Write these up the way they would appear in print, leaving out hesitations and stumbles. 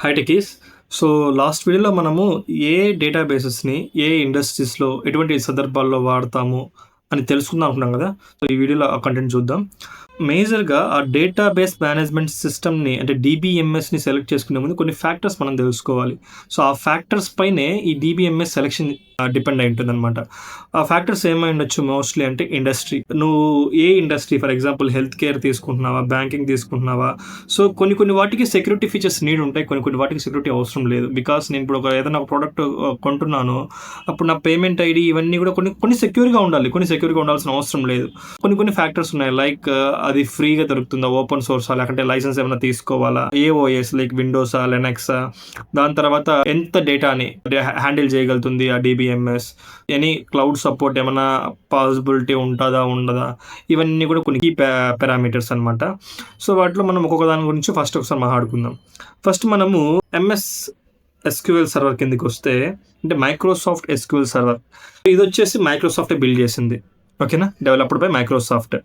High techies. So, last వీడియోలో మనము ఏ డేటాబేసెస్‌ని ఏ ఇండస్ట్రీస్‌లో ఎటువంటి సందర్భాల్లో వాడతాము అని తెలుసుకుందాం అనుకున్నాం గదా! సో, ఈ వీడియోలో ఆ కంటెంట్ చూద్దాం. మేజర్‌గా ఆ డేటాబేస్ మేనేజ్మెంట్ సిస్టమ్‌ని అంటే డీబీఎంఎస్‌ని సెలెక్ట్ చేసుకునే ముందు కొన్ని ఫ్యాక్టర్స్ మనం తెలుసుకోవాలి. సో, ఆ ఫ్యాక్టర్స్ పైనే ఈ డీబీఎంఎస్ సెలక్షన్ డిపెండ్ అయి ఉంటుందనమాట. ఆ ఫ్యాక్టర్స్ ఏమై ఉండొచ్చు మోస్ట్‌లీ అంటే ఇండస్ట్రీ. నువ్వు ఏ industry for example health care తీసుకుంటున్నావా? బ్యాంకింగ్ తీసుకుంటున్నావా? సో, కొన్ని కొన్ని వాటికి సెక్యూరిటీ ఫీచర్స్ నీడ్ ఉంటాయి. కొన్ని కొన్ని వాటికి సెక్యూరిటీ అవసరం లేదు. బికాస్ నేను ఇప్పుడు ఏదైనా ఒక ప్రొడక్ట్ కొంటున్నాను. అప్పుడు నా పేమెంట్ ఐడీ ఇవన్నీ కూడా కొన్ని కొన్ని సెక్యూర్‌గా ఉండాలి. కొన్ని సెక్యూర్‌గా ఉండాల్సిన అవసరం లేదు. కొన్ని కొన్ని ఫ్యాక్టర్స్ ఉన్నాయి. లైక్ అది ఫ్రీగా దొరుకుతుందా? ఓపెన్ సోర్సా? లేకంటే లైసెన్స్ ఏమైనా తీసుకోవాలా? AOS like విండోసా? లినక్సా? దాని తర్వాత ఎంత డేటాని హ్యాండిల్ చేయగలుగుతుంది ఆ డీబీఎంఎస్? ఎనీ క్లౌడ్ సపోర్ట్ ఏమన్నా పాసిబిలిటీ ఉంటదా? ఉండదా? ఇవన్నీ కూడా కొన్ని కీ పారామీటర్స్ అనమాట. సో, వాటిలో మనం ఒక్కొక్క దాని గురించి ఫస్ట్ ఒకసారి మాట్లాడుకుందాం. ఫస్ట్ మనము ఎంఎస్ ఎస్‌క్యూఎల్ సర్వర్ కిందకొస్తే అంటే మైక్రోసాఫ్ట్ ఎస్‌క్యూఎల్ సర్వర్. ఇదొచ్చేసి మైక్రోసాఫ్టే బిల్డ్ చేసింది. ఓకేనా? Developed by Microsoft.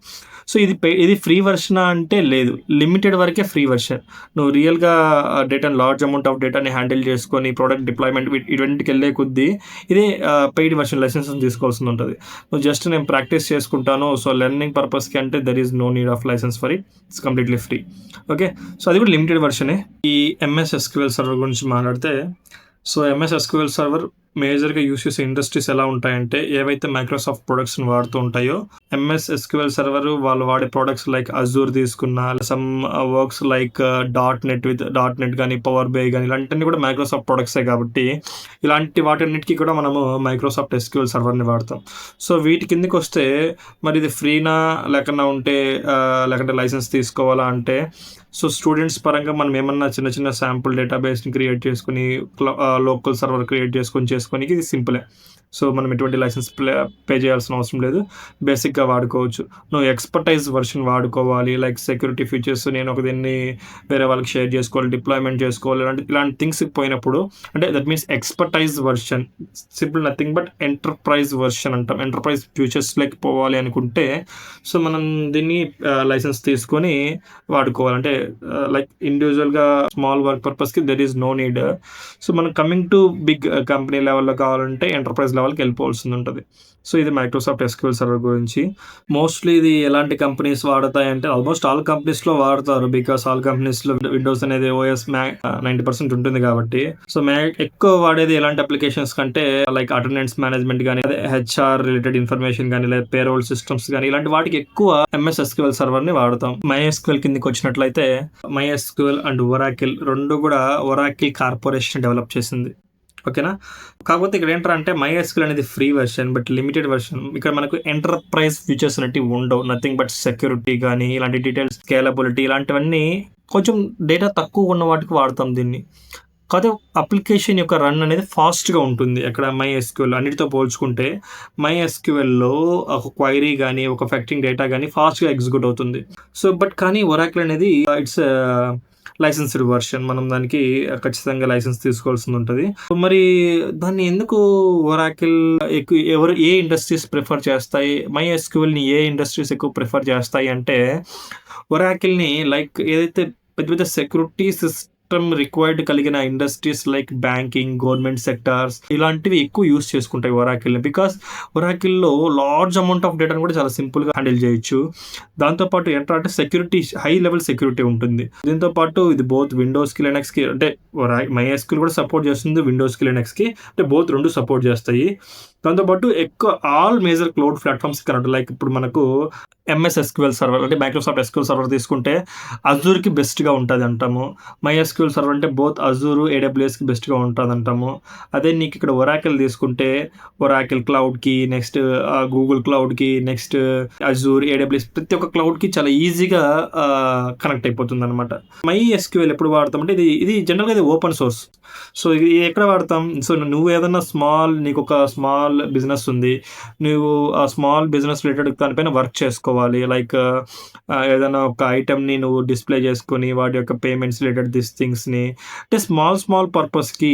సో, ఇది ఫ్రీ వెర్షనా అంటే లేదు. లిమిటెడ్ వరకే ఫ్రీ వెర్షన్. నువ్వు రియల్‌గా డేటాని లార్జ్ అమౌంట్ ఆఫ్ డేటాని హ్యాండిల్ చేసుకొని ప్రొడక్ట్ డిప్లాయ్‌మెంట్ ఇటువంటికెళ్ళే కొద్దీ ఇది పెయిడ్ వెర్షన్ లైసెన్సెస్ తీసుకోవాల్సిందుంటది. నువ్వు జస్ట్ నేను ప్రాక్టీస్ చేసుకుంటాను. సో, లెర్నింగ్ పర్పస్‌కి అంటే there is no need of license for it. It's completely free. Okay. So, అది కూడా లిమిటెడ్ వెర్షనే. ఈ ఎంఎస్ ఎస్‌క్యూఎల్ సర్వర్ గురించి మాట్లాడితే సో, ఎంఎస్ ఎస్‌క్యూఎల్ సర్వర్ మేజర్‌గా యూజ్ చేసే ఇండస్ట్రీస్ ఎలా ఉంటాయంటే, ఏవైతే మైక్రోసాఫ్ట్ ప్రొడక్ట్స్‌ని వాడుతూ ఉంటాయో, ఎంఎస్ ఎస్‌క్యూఎల్ సర్వర్ వాళ్ళు వాడే ప్రొడక్ట్స్ లైక్ అజూర్ తీసుకున్నా, some works like dot net గానీ, పవర్ బై గానీ ఇలాంటివన్నీ కూడా మైక్రోసాఫ్ట్ ప్రొడక్ట్సే కాబట్టి, ఇలాంటి వాటన్నిటికి కూడా మనము మైక్రోసాఫ్ట్ ఎస్‌క్యూఎల్ సర్వర్‌ని వాడతాం. సో, వీటి కిందకొస్తే మరి ఇది ఫ్రీనా? లేకన్నా ఉంటే లేకంటే లైసెన్స్ తీసుకోవాలా అంటే, సో, స్టూడెంట్స్ పరంగా మనం ఏమన్నా చిన్న చిన్న శాంపుల్ డేటాబేస్‌ని క్రియేట్ చేసుకొని లోకల్ సర్వర్ క్రియేట్ చేసుకోనీకి ఇది సింపులే. సో, మనం ఎటువంటి లైసెన్స్ పే చేయాల్సిన అవసరం లేదు. బేసిక్‌గా వాడుకోవచ్చు. నువ్వు ఎక్స్‌పర్టైజ్ వెర్షన్ వాడుకోవాలి. లైక్ సెక్యూరిటీ ఫీచర్స్ నేను దీన్ని వేరే వాళ్ళకి షేర్ చేసుకోవాలి, డిప్లాయ్‌మెంట్ చేసుకోవాలి. ఇలాంటి థింగ్స్‌కి పోయినప్పుడు అంటే that means expertise version. Simple nothing but enterprise version అంటాం. ఎంటర్‌ప్రైజ్ ఫ్యూచర్స్‌లోకి పోవాలి అనుకుంటే సో, మనం దీన్ని లైసెన్స్ తీసుకొని వాడుకోవాలి. అంటే లైక్ ఇండివిడ్యువల్‌గా స్మాల్ వర్క్ పర్పస్‌కి there is no need. So, మనం కమింగ్ టు బిగ్ కంపెనీ లెవెల్‌లో కావాలంటే ఎంటర్‌ప్రైజ్ లెవెల్‌కి వెళ్ళిపోవాల్సిందుంటది. సో, ఇది మైక్రోసాఫ్ట్ ఎస్‌క్యూఎల్ సర్వర్ గురించి. మోస్ట్‌లీ ఇది ఎలాంటి కంపెనీస్ వాడతాయంటే ఆల్మోస్ట్ ఆల్ కంపెనీస్‌లో వాడతారు. బికాస్ ఆల్ కంపెనీస్‌లో విండోస్ అనేది ఓఎస్ 90% ఉంటుంది కాబట్టి. సో, ఎక్కువ వాడేది ఎలాంటి అప్లికేషన్స్ కంటే లైక్ అటెండెన్స్ మేనేజ్మెంట్ గానీ, అదే హెచ్ఆర్ రిలేటెడ్ ఇన్ఫర్మేషన్ గానీ, లేదా పేరోల్ సిస్టమ్స్ గానీ ఇలాంటి వాటికి ఎక్కువ ఎంఎస్ ఎస్‌క్యూఎల్ సర్వర్‌ని వాడతాం. మైఎస్‌క్యూఎల్ కిందకొచ్చినట్లయితే మైఎస్‌క్యూఎల్ అండ్ ఒరాకిల్ 2 కూడా ఒరాకిల్ కార్పొరేషన్ డెవలప్ చేసింది. ఓకేనా? కాకపోతే ఇక్కడ ఏంట్రా మైఎస్‌క్యూఎల్ అనేది free version. But limited version. ఇక్కడ మనకు ఎంటర్‌ప్రైజ్ ఫీచర్స్ అనేటివి ఉండవు. నథింగ్ బట్ సెక్యూరిటీ గానీ, ఇలాంటి డీటెయిల్స్, స్కేలబిలిటీ ఇలాంటివన్నీ కొంచెం డేటా తక్కువ ఉన్న వాటికి వాడతాం దీన్ని. కాకపోతే అప్లికేషన్ యొక్క రన్ అనేది ఫాస్ట్‌గా ఉంటుంది. ఎక్కడ మైఎస్‌క్యూఎల్ అన్నిటితో పోల్చుకుంటే మైఎస్‌క్యూఎల్‌లో ఒక క్వైరీ గానీ, ఒక ఫెక్టింగ్ డేటా గానీ ఫాస్ట్‌గా ఎగ్జిక్యూట్ అవుతుంది. సో, బట్ కానీ ఒరాకిల్ అనేది ఇట్స్ లైసెన్స్డ్ వెర్షన్. మనం దానికి ఖచ్చితంగా లైసెన్స్ తీసుకోవాల్సిందుంటది. మరి దాన్ని ఎందుకు ఒరాకిల్ ఏ ఇండస్ట్రీస్ ప్రిఫర్ చేస్తాయి? మైఎస్‌క్యూఎల్‌ని ఏ ఇండస్ట్రీస్ ఎక్కువ ప్రిఫర్ చేస్తాయి అంటే, ఒరాకిల్‌ని లైక్ ఏదైతే పెద్ద పెద్ద సెక్యూరిటీ సిస్టమ్ రిక్వైర్డ్ కలిగిన industries like banking, government sectors ఇలాంటివి ఎక్కువ యూజ్ చేసుకుంటాయి ఒరాకిల్‌ని. బికాస్ ఒరాకిల్‌లో లార్జ్ అమౌంట్ ఆఫ్ డేటాను కూడా చాలా సింపుల్‌గా హ్యాండిల్ చేయొచ్చు. దాంతో పాటు ఏంట్రా అంటే సెక్యూరిటీ హై లెవెల్ సెక్యూరిటీ ఉంటుంది. దీంతో పాటు ఇది బోత్ విండోస్‌కి, లినక్స్‌కి అంటే మైఎస్‌క్యూఎల్ కూడా సపోర్ట్ చేస్తుంది విండోస్‌కి, లినక్స్‌కి. అంటే బోత్ 2 సపోర్ట్ చేస్తాయి. దాంతో పాటు ఎక్కువ all major cloud platforms connect like ఇప్పుడు మనకు ఎంఎస్ ఎస్‌క్యూఎల్ సర్వర్ అంటే మైక్రోసాఫ్ట్ ఎస్‌క్యూఎల్ సర్వర్ తీసుకుంటే అజూర్‌కి బెస్ట్‌గా ఉంటదంటాము. మైఎస్‌క్యూఎల్ సర్వర్ అంటే బోత్ అజూర్, ఏడబ్ల్యూఎస్‌కి బెస్ట్‌గా ఉంటదంటాము. అదే నీకిక్కడ ఒరాకిల్ తీసుకుంటే ఒరాకిల్ క్లౌడ్‌కి, నెక్స్ట్ గూగుల్ క్లౌడ్‌కి, నెక్స్ట్ అజూర్, ఏడబ్ల్యూఎస్ ప్రతి ఒక్క క్లౌడ్‌కి చాలా ఈజీగా కనెక్ట్ అయిపోతుందనమాట. మైఎస్‌క్యూఎల్ ఎప్పుడు వాడతామంటే ఇది జనరల్‌గా ఇది ఓపెన్ సోర్స్. సో, ఇది ఎక్కడ వాడతాం? సో, నువ్వు ఏదన్నా నీకొక స్మాల్ బిజినెస్ ఉంది. నువ్వు ఆ స్మాల్ బిజినెస్ రిలేటెడ్ దానిపైన వర్క్ చేసుకోవాలి. లైక్ ఏదైనా ఒక ఐటెమ్‌ని నువ్వు డిస్‌ప్లే చేసుకొని వాటి యొక్క పేమెంట్స్ రిలేటెడ్ థింగ్స్‌ని అంటే స్మాల్ పర్పస్‌కి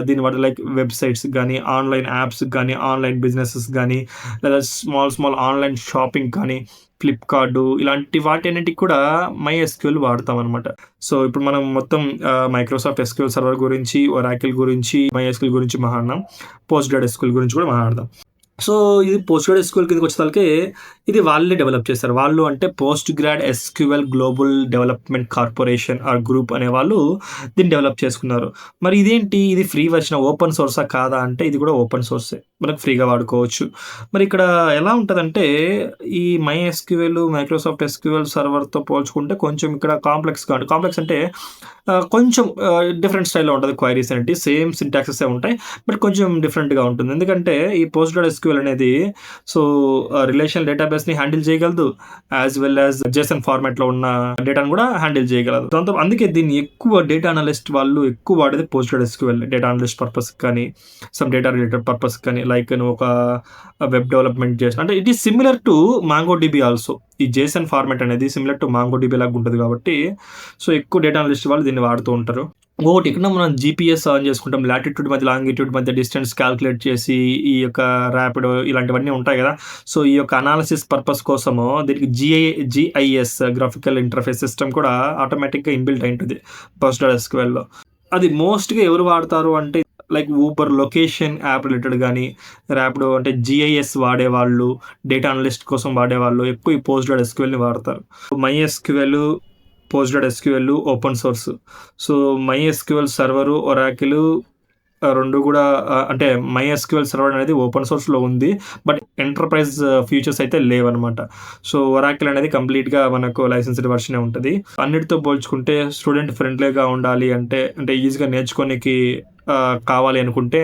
దీన్ని వాడి లైక్ వెబ్‌సైట్స్‌కి గానీ, ఆన్‌లైన్ యాప్స్‌కి గానీ, ఆన్‌లైన్ బిజినెసెస్ గానీ, లేదా స్మాల్ ఆన్‌లైన్ షాపింగ్ కానీ ఫ్లిప్‌కార్ట్ ఇలాంటి వాటన్నిటికి కూడా MySQL వాడతామనమాట. సో, ఇప్పుడు మనం మొత్తం మైక్రోసాఫ్ట్ ఎస్‌క్యూఎల్ సర్వర్ గురించి, ఒరాకిల్ గురించి, MySQL గురించి మాట్లాడినాం. పోస్ట్‌గ్రెస్‌క్యూఎల్ గురించి కూడా మాట్లాడదాం. సో, ఇది పోస్ట్‌గ్రెస్‌క్యూఎల్ కిందకొచ్చేసరికి ఇది వాళ్ళే డెవలప్ చేశారు. వాళ్ళు అంటే PostgreSQL global development corporation or group అనే వాళ్ళు దీన్ని డెవలప్ చేసుకున్నారు. మరి ఇదేంటి? ఇది ఫ్రీ వెర్షన్ ఓపెన్ సోర్సా కాదా అంటే ఇది కూడా ఓపెన్ సోర్సే. మనకు ఫ్రీగా వాడుకోవచ్చు. మరి ఇక్కడ ఎలా ఉంటదంటే ఈ MySQL, మైక్రోసాఫ్ట్ ఎస్‌క్యూఎల్ సర్వర్‌తో పోల్చుకుంటే కొంచెం ఇక్కడ కాంప్లెక్స్ అంటే కొంచెం డిఫరెంట్ స్టైల్‌లో ఉంటది క్వైరీస్ అనేటివి. సేమ్ సింటాక్సెసే ఉంటాయి. బట్ కొంచెం డిఫరెంట్‌గా ఉంటుంది. ఎందుకంటే ఈ పోస్ట్‌గ్రెస్‌క్యూఎల్ అనేది సో, రిలేషనల్ డేటాబేస్‌ని హ్యాండిల్ చేయగలదు. యాస్ వెల్ యాస్ జేసన్ ఫార్మాట్‌లో ఉన్న డేటాను కూడా హ్యాండిల్ చేయగలదు. అందుకే దీన్ని ఎక్కువ డేటా అనలిస్ట్ వాళ్ళు ఎక్కువ వాడేది పోస్ట్‌గ్రెస్‌క్యూఎల్. డేటా అనలిస్ట్ పర్పస్‌కి కానీ, సమ్ డేటా రిలేటెడ్ పర్పస్‌కి కానీ, లైక్ నువ్వు ఒక వెబ్ డెవలప్‌మెంట్ చేసిన అంటే it is similar to MongoDB also. ఈ జేసన్ ఫార్మాట్ అనేది సిమిలర్ టు మాంగోడీబీ లాగా ఉంటది కాబట్టి, సో, ఎక్కువ డేటా అనలిస్ట్ వాళ్ళు దీన్ని వాడుతూ ఉంటారు. ఇంకొకటి ఇక్కడ మనం జీపీఎస్ ఆన్ చేసుకుంటాం. లాటిట్యూడ్ మధ్య, లాంగిట్యూడ్ మధ్య డిస్టెన్స్ కాలిక్యులేట్ చేసి ఈ యొక్క ర్యాపిడో ఇలాంటివన్నీ ఉంటాయి గదా! సో, ఈ యొక్క అనాలిసిస్ పర్పస్ కోసము దీనికి జీఐఎస్ గ్రాఫికల్ ఇంటర్ఫేస్ సిస్టమ్ కూడా ఆటోమేటిక్‌గా ఇన్‌బిల్ట్ అయుంటది పోస్ట్‌గ్రెస్‌క్యూఎల్‌లో. అది మోస్ట్‌గా ఎవరు వాడతారు అంటే like Uber location app related గానీ, ర్యాపిడో అంటే జీఐఎస్ వాడేవాళ్ళు, డేటా అనలిస్ట్ కోసం వాడేవాళ్ళు ఎక్కువ ఈ పోస్ట్‌గ్రెస్‌క్యూఎల్‌ని వాడతారు. MySQL, PostgreSQL open source. So, MySQL server, Oracle 2 గూడా అంటే MySQL సర్వర్ అనేది ఓపెన్ సోర్స్‌లో ఉంది. బట్ ఎంటర్‌ప్రైజ్ ఫీచర్స్ అయితే లేవనమాట. సో, ఒరాకిల్ అనేది కంప్లీట్‌గా మనకు లైసెన్స్‌డ్ వెర్షనే ఉంటది. అన్నిటితో పోల్చుకుంటే స్టూడెంట్ ఫ్రెండ్లీగా ఉండాలి అంటే ఈజీగా నేర్చుకోనికి కావాలి అనుకుంటే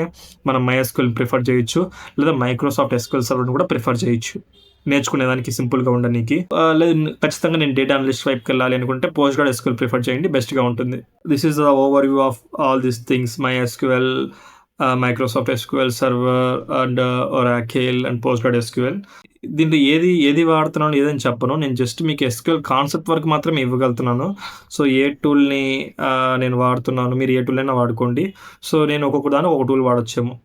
మనం MySQL ప్రిఫర్ చేయొచ్చు. లేదా మైక్రోసాఫ్ట్ ఎస్‌క్యూఎల్ సర్వర్‌ని కూడా ప్రిఫర్ చేయొచ్చు. నేర్చుకునేదానికి సింపుల్‌గా ఉండనీకి. లేదు ఖచ్చితంగా నేను డేటా అనలిస్ట్ వైపుకెళ్ళాలి అనుకుంటే పోస్ట్‌గ్రెస్‌క్యూఎల్ ప్రిఫర్ చేయండి. బెస్ట్‌గా ఉంటుంది. This is the overview of all these things MySQL, Microsoft SQL server and Oracle and PostgreSQL. దీంట్లో ఏది వాడుతున్నానో ఏదని చెప్పను. నేను జస్ట్ మీకు ఎస్‌క్యూఎల్ కాన్సెప్ట్ వరకు మాత్రమే ఇవ్వగలుగుతున్నాను. సో, ఏ టూల్‌ని నేను వాడుతున్నాను. మీరు ఏ టూల్ అయినా వాడుకోండి. సో, నేను ఒక్కొక్క దానికి ఒక టూల్ వాడొచ్చేమో.